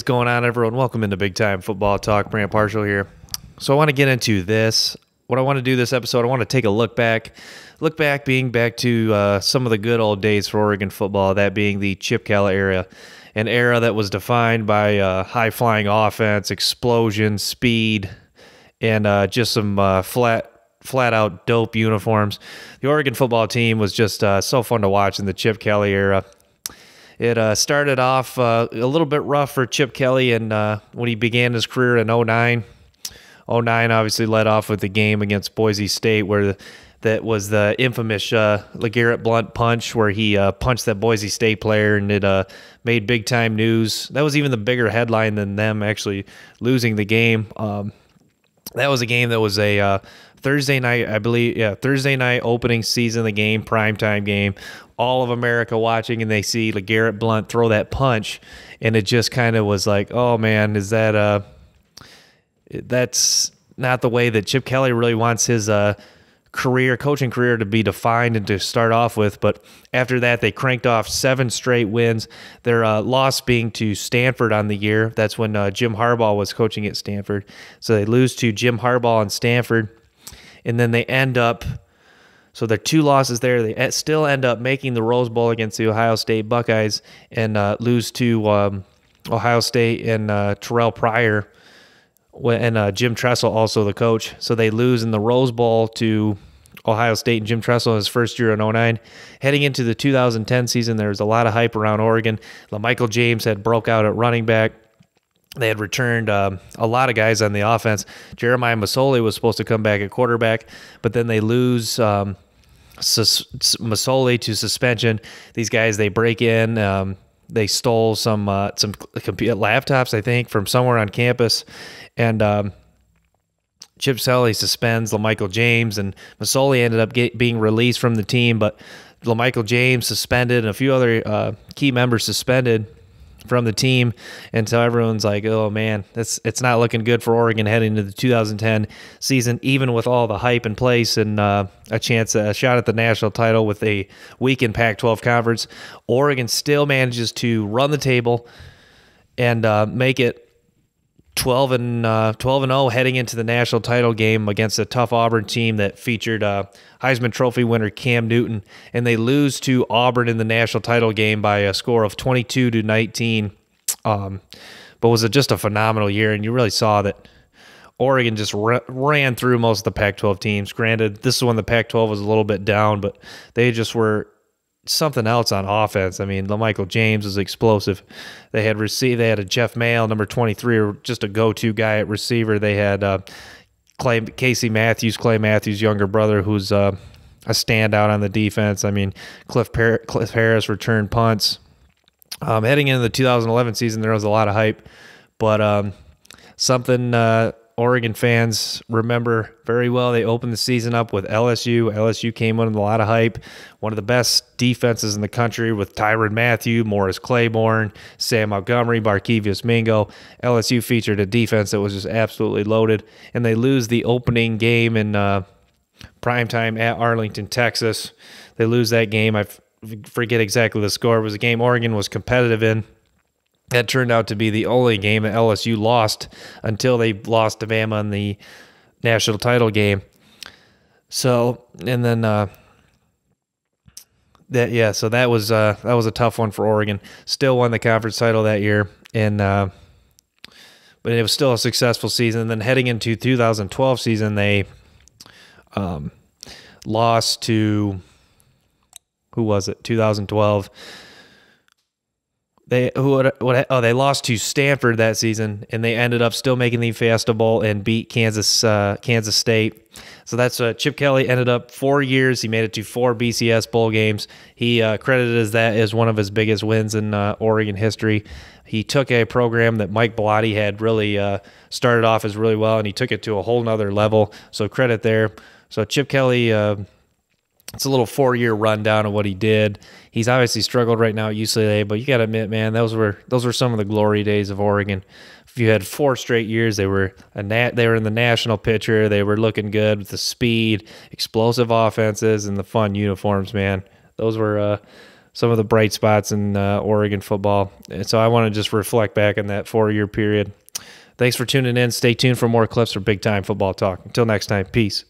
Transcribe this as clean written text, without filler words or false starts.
going on, everyone? Welcome into Big Time Football Talk. Brandt Parshall here. So I want to get into this. What I want to do this episode, I want to take a look back. Being back to some of the good old days for Oregon football, that being the Chip Kelly era. An era that was defined by high-flying offense, explosion, speed, and just some flat-out dope uniforms. The Oregon football team was just so fun to watch in the Chip Kelly era. It started off a little bit rough for Chip Kelly and when he began his career in 2009. 2009 obviously led off with the game against Boise State where that was the infamous LeGarrette Blount punch where he punched that Boise State player, and it made big-time news. That was even the bigger headline than them actually losing the game. That was a game that was a Thursday night, I believe. Yeah, Thursday night opening season of the game, primetime game. All of America watching, and they see LeGarrette Blount throw that punch, and it just kind of was like, oh man, is that that's not the way that Chip Kelly really wants his coaching career to be defined and to start off with. But after that, they cranked off 7 straight wins. Their loss being to Stanford on the year. That's when Jim Harbaugh was coaching at Stanford. So they lose to Jim Harbaugh and Stanford, and then they end up. So their 2 losses there, they still end up making the Rose Bowl against the Ohio State Buckeyes and lose to Ohio State and Terrell Pryor and Jim Tressel, also the coach. So they lose in the Rose Bowl to Ohio State and Jim Tressel in his first year in 2009. Heading into the 2010 season, there was a lot of hype around Oregon. Michael James had broke out at running back. They had returned a lot of guys on the offense. Jeremiah Masoli was supposed to come back at quarterback, but then they lose Masoli to suspension. These guys, they break in. They stole some laptops, I think, from somewhere on campus, and Chip Kelly suspends LaMichael James, and Masoli ended up being released from the team, but LaMichael James suspended, and a few other key members suspended from the team until everyone's like, oh man, it's not looking good for Oregon heading into the 2010 season, even with all the hype in place and a shot at the national title with a weakened Pac-12 conference. Oregon still manages to run the table and make it 12-0 heading into the national title game against a tough Auburn team that featured Heisman Trophy winner Cam Newton, and they lose to Auburn in the national title game by a score of 22-19. But was it just a phenomenal year, and you really saw that Oregon just ran through most of the Pac-12 teams. Granted, this is when the Pac-12 was a little bit down, but they just were something else on offense. I mean, LaMichael James was explosive. They had a Jeff Mayle, number 23, just a go-to guy at receiver. They had Clay Matthews' younger brother, who's a standout on the defense. I mean, Cliff Harris returned punts. Heading into the 2011 season, there was a lot of hype, but something Oregon fans remember very well. They opened the season up with LSU. LSU came in with a lot of hype. One of the best defenses in the country with Tyrann Mathieu, Morris Claiborne, Sam Montgomery, Barkevius Mingo. LSU featured a defense that was just absolutely loaded, and they lose the opening game in primetime at Arlington, Texas. They lose that game. I forget exactly the score. It was a game Oregon was competitive in. That turned out to be the only game that LSU lost until they lost to Bama in the national title game. So, and then that was a tough one for Oregon. Still won the conference title that year, and but it was still a successful season. And then heading into 2012 season, they lost to, who was it? 2012. They lost to Stanford that season, and they ended up still making the Fiesta Bowl and beat Kansas State. So that's Chip Kelly ended up 4 years. He made it to 4 BCS bowl games. He credited as that as one of his biggest wins in Oregon history. He took a program that Mike Bellotti had really started off as really well, and he took it to a whole nother level. So credit there. So Chip Kelly. It's a little 4-year rundown of what he did. He's obviously struggled right now at UCLA, but you got to admit, man, those were some of the glory days of Oregon. If you had 4 straight years, they were in the national picture. They were looking good with the speed, explosive offenses, and the fun uniforms. Man, those were some of the bright spots in Oregon football. And so I want to just reflect back on that 4-year period. Thanks for tuning in. Stay tuned for more clips for Big Time Football Talk. Until next time, peace.